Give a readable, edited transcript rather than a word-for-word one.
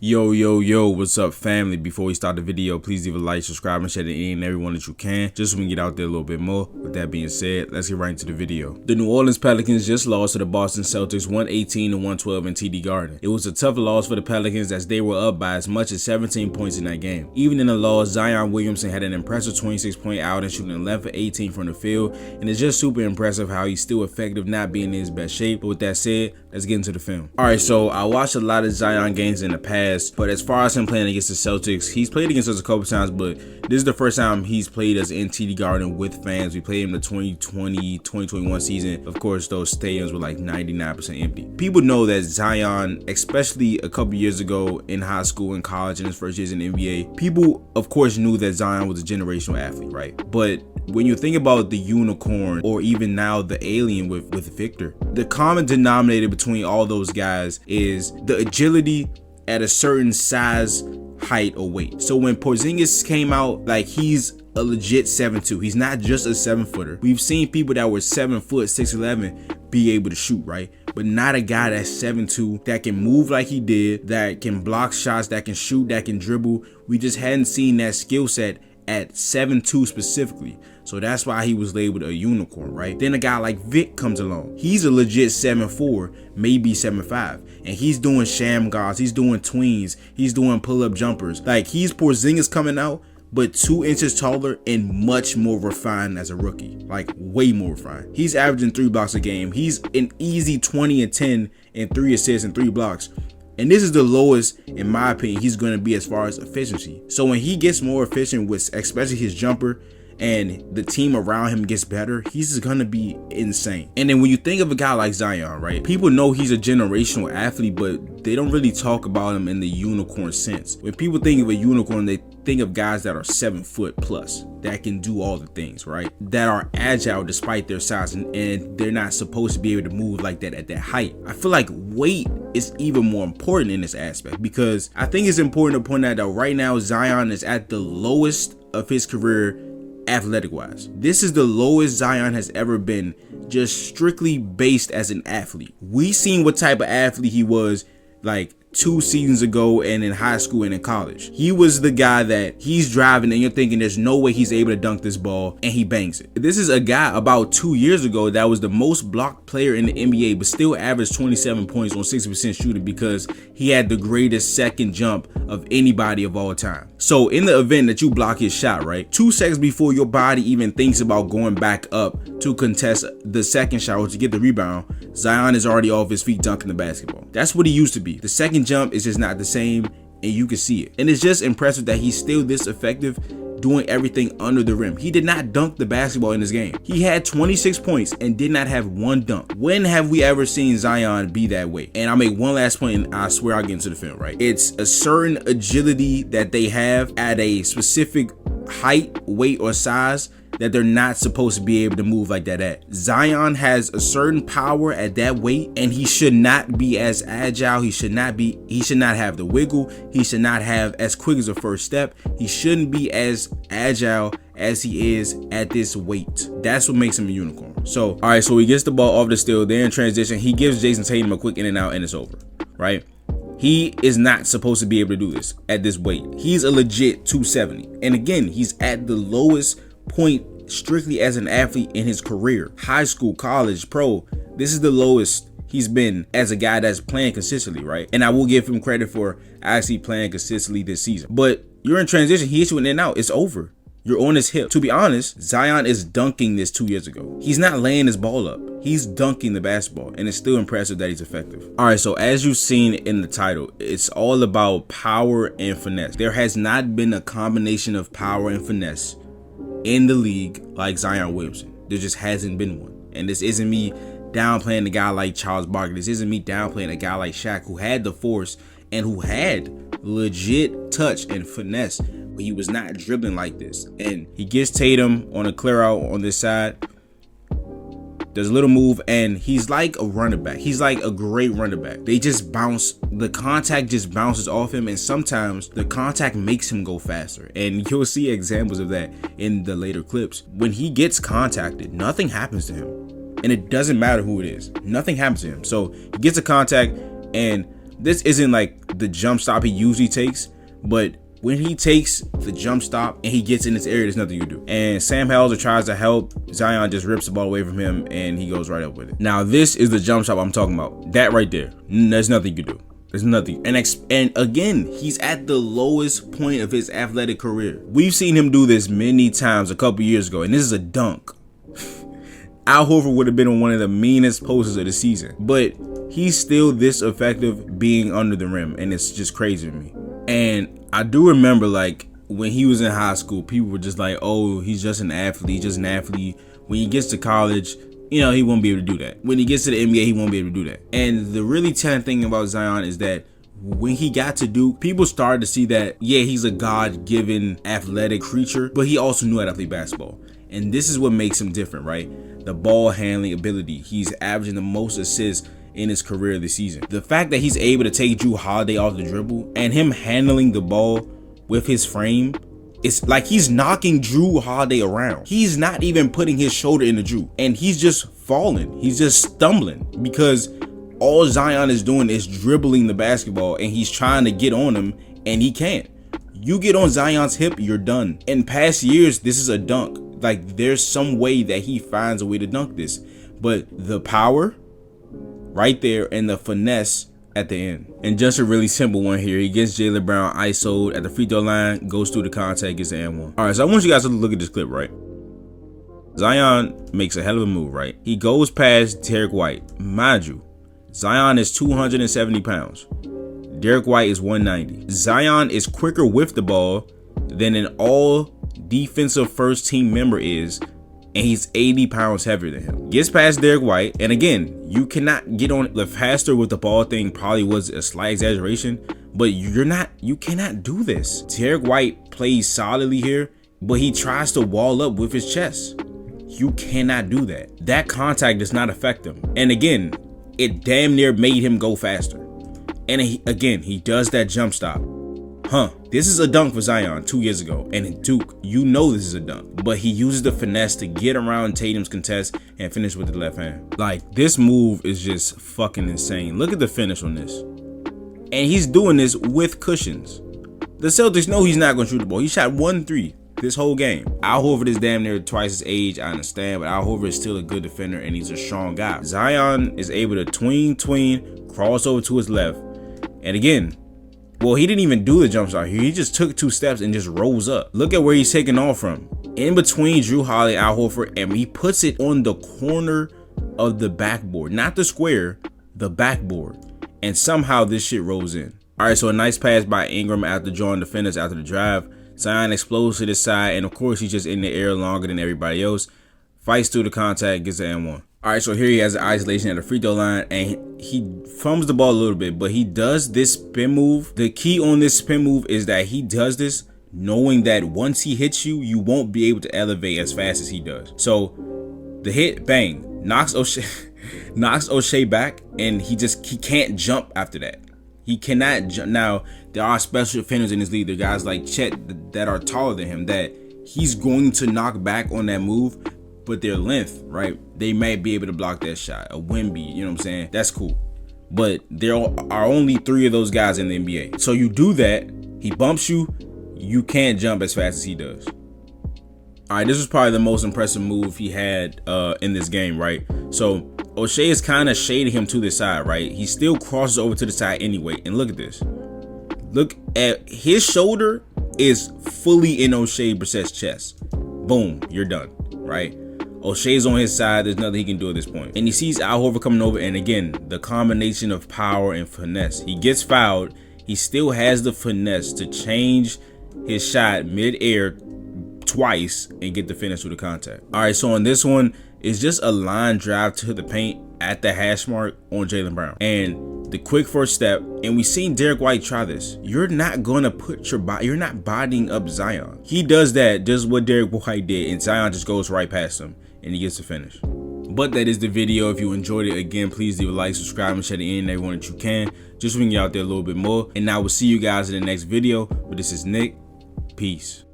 Yo, what's up, family? Before we start the video, please leave a like, subscribe, and share to any and everyone that you can, just so we can get out there a little bit more. With that being said, let's get right into the video. The New Orleans Pelicans just lost to the Boston Celtics 118-112 in TD Garden. It was a tough loss for the Pelicans as they were up by as much as 17 points in that game. Even in the loss, Zion Williamson had an impressive 26-point outing, shooting 11 for 18 from the field, and it's just super impressive how he's still effective, not being in his best shape. But with that said, let's get into the film. Alright, so I watched a lot of Zion games in the past, but as far as him playing against the Celtics, he's played against us a couple times, but this is the first time he's played us in TD Garden with fans. We played him the 2020-2021 season. Of course, those stadiums were like 99% empty. People know that Zion, especially a couple years ago in high school and college and his first years in the NBA, people of course knew that Zion was a generational athlete, right? But when you think about the unicorn, or even now the alien with Victor, the common denominator between all those guys is the agility at a certain size, height, or weight. So when Porzingis came out, like, he's a legit 7'2". He's not just a 7-footer. We've seen people that were 7 foot, 6'11", be able to shoot, right? But not a guy that's 7'2", that can move like he did, that can block shots, that can shoot, that can dribble. We just hadn't seen that skill set at 7'2" specifically. So that's why he was labeled a unicorn, right? Then a guy like Vic comes along. He's a legit 7'4", maybe 7'5", and he's doing sham guards, he's doing tweens, he's doing pull-up jumpers. Like, he's Porzingis coming out, but 2 inches taller and much more refined as a rookie. Like, way more refined. He's averaging 3 blocks a game. He's an easy 20 and 10 and 3 assists and 3 blocks. And this is the lowest, in my opinion, he's going to be as far as efficiency. So when he gets more efficient with especially his jumper, and the team around him gets better, he's just gonna be insane. And then when you think of a guy like Zion, right, people know he's a generational athlete, but they don't really talk about him in the unicorn sense. When people think of a unicorn, they think of guys that are 7 foot plus, that can do all the things, right, that are agile despite their size, and they're not supposed to be able to move like that at that height. I feel like weight is even more important in this aspect, because I think it's important to point out that right now Zion is at the lowest of his career athletic wise. This is the lowest Zion has ever been, just strictly based as an athlete. We seen what type of athlete he was like 2 seasons ago, and in high school and in college. He was the guy that he's driving and you're thinking there's no way he's able to dunk this ball, and he bangs it. This is a guy about 2 years ago that was the most blocked player in the NBA, but still averaged 27 points on 60% shooting because he had the greatest second jump of anybody of all time. So in the event that you block his shot, right, 2 seconds before your body even thinks about going back up to contest the second shot or to get the rebound, Zion is already off his feet dunking the basketball. That's what he used to be. The second jump is just not the same, and you can see it. And it's just impressive that he's still this effective doing everything under the rim. He did not dunk the basketball in this game. He had 26 points and did not have 1 dunk. When have we ever seen Zion be that way? And I'll make one last point, and I swear I'll get into the film, right? It's a certain agility that they have at a specific height, weight, or size that they're not supposed to be able to move like that at. Zion has a certain power at that weight, and he should not be as agile. He should not have the wiggle. He should not have as quick as a first step. He shouldn't be as agile as he is at this weight. That's what makes him a unicorn. So, all right, so he gets the ball off the steal. They're in transition. He gives Jason Tatum a quick in and out, and it's over, right? He is not supposed to be able to do this at this weight. He's a legit 270. And again, he's at the lowest point strictly as an athlete in his career. High school, college, pro. This is the lowest he's been as a guy that's playing consistently, right? And I will give him credit for actually playing consistently this season. But you're in transition. He hits you in and out. It's over. You're on his hip. To be honest, Zion is dunking this 2 years ago. He's not laying his ball up. He's dunking the basketball, and it's still impressive that he's effective. All right, so as you've seen in the title, it's all about power and finesse. There has not been a combination of power and finesse in the league like Zion Williamson. There just hasn't been one. And this isn't me downplaying a guy like Charles Barkley. This isn't me downplaying a guy like Shaq, who had the force and who had legit touch and finesse, but he was not dribbling like this. And he gets Tatum on a clear out on this side. There's a little move, and he's like a running back. He's like a great running back. They just bounce. The contact just bounces off him, and sometimes the contact makes him go faster. And you'll see examples of that in the later clips. When he gets contacted, nothing happens to him. And it doesn't matter who it is. Nothing happens to him. So he gets a contact, and this isn't like the jump stop he usually takes, but when he takes the jump stop and he gets in this area, there's nothing you do. And Sam Hauser tries to help. Zion just rips the ball away from him and he goes right up with it. Now, this is the jump stop I'm talking about. That right there. There's nothing you can do. There's nothing. And again, he's at the lowest point of his athletic career. We've seen him do this many times a couple years ago, and this is a dunk. Al Horford would have been on one of the meanest posters of the season, but he's still this effective being under the rim, and it's just crazy to me. And I do remember, like, when he was in high school, people were just like, oh, he's just an athlete, When he gets to college, you know, he won't be able to do that. When he gets to the NBA, he won't be able to do that. And the really telling thing about Zion is that when he got to Duke, people started to see that, yeah, he's a God-given athletic creature, but he also knew how to play basketball. And this is what makes him different, right? The ball handling ability. He's averaging the most assists in his career this season. The fact that he's able to take Jrue Holiday off the dribble and him handling the ball with his frame, it's like he's knocking Jrue Holiday around. He's not even putting his shoulder into Jrue, and he's just falling. He's just stumbling because all Zion is doing is dribbling the basketball, and he's trying to get on him, and he can't. You get on Zion's hip, you're done. In past years, this is a dunk. Like, there's some way that he finds a way to dunk this, but the power right there and the finesse at the end. And just a really simple one here. He gets Jaylen Brown ISO'd at the free throw line, goes through the contact, gets the and-one. All right, so I want you guys to look at this clip, right? Zion makes a hell of a move, right? He goes past Derek White. Mind you, Zion is 270 pounds. Derek White is 190. Zion is quicker with the ball than an all defensive first team member is, and he's 80 pounds heavier than him. Gets past Derek White, and again, you cannot get on the faster with the ball thing. Probably was a slight exaggeration, but you cannot do this. Derek White plays solidly here, but he tries to wall up with his chest. You cannot do that. That contact does not affect him. And again, it damn near made him go faster. And he does that jump stop. This is a dunk for Zion 2 years ago, and in Duke, you know this is a dunk. But he uses the finesse to get around Tatum's contest and finish with the left hand. Like, this move is just fucking insane. Look at the finish on this. And he's doing this with cushions. The Celtics know he's not going to shoot the ball. He shot 1 3 this whole game. Al Horford is damn near twice his age, I understand, but Al Horford is still a good defender, and he's a strong guy. Zion is able to tween, cross over to his left. And again, well, he didn't even do the jump shot here. He just took 2 steps and just rose up. Look at where he's taking off from. In between Jrue Holiday and Al Horford, and he puts it on the corner of the backboard. Not the square, the backboard. And somehow this shit rolls in. All right, so a nice pass by Ingram after drawing defenders after the drive. Zion explodes to the side, and of course, he's just in the air longer than everybody else. Fights through the contact, gets an and-one. All right, so here he has the isolation at the free throw line, and he fumbles the ball a little bit, but he does this spin move. The key on this spin move is that he does this knowing that once he hits you, you won't be able to elevate as fast as he does. So the hit, bang, knocks O'Shea back, and he can't jump after that. He cannot jump. Now, there are special defenders in this league. There are guys like Chet that are taller than him that he's going to knock back on that move. But their length, right? They might be able to block that shot. A Wemby, you know what I'm saying? That's cool. But there are only 3 of those guys in the NBA. So you do that, he bumps you, you can't jump as fast as he does. All right, this was probably the most impressive move he had in this game, right? So O'Shea is kind of shading him to the side, right? He still crosses over to the side anyway. And look at this. Look at his shoulder is fully in O'Shea Brissett's chest. Boom, you're done, right? O'Shea's on his side. There's nothing he can do at this point. And he sees Al Horford coming over. And again, the combination of power and finesse. He gets fouled. He still has the finesse to change his shot mid-air twice and get the finish with the contact. All right, so on this one, it's just a line drive to the paint at the hash mark on Jaylen Brown. And the quick first step, and we've seen Derek White try this. You're not going to put your body, you're not bodying up Zion. He does that, just what Derek White did, and Zion just goes right past him. And he gets the finish. But that is the video. If you enjoyed it, again, please leave a like, subscribe, and share it in everyone that you can, just so we can get out there a little bit more. And I will see you guys in the next video. But this is Nick. Peace.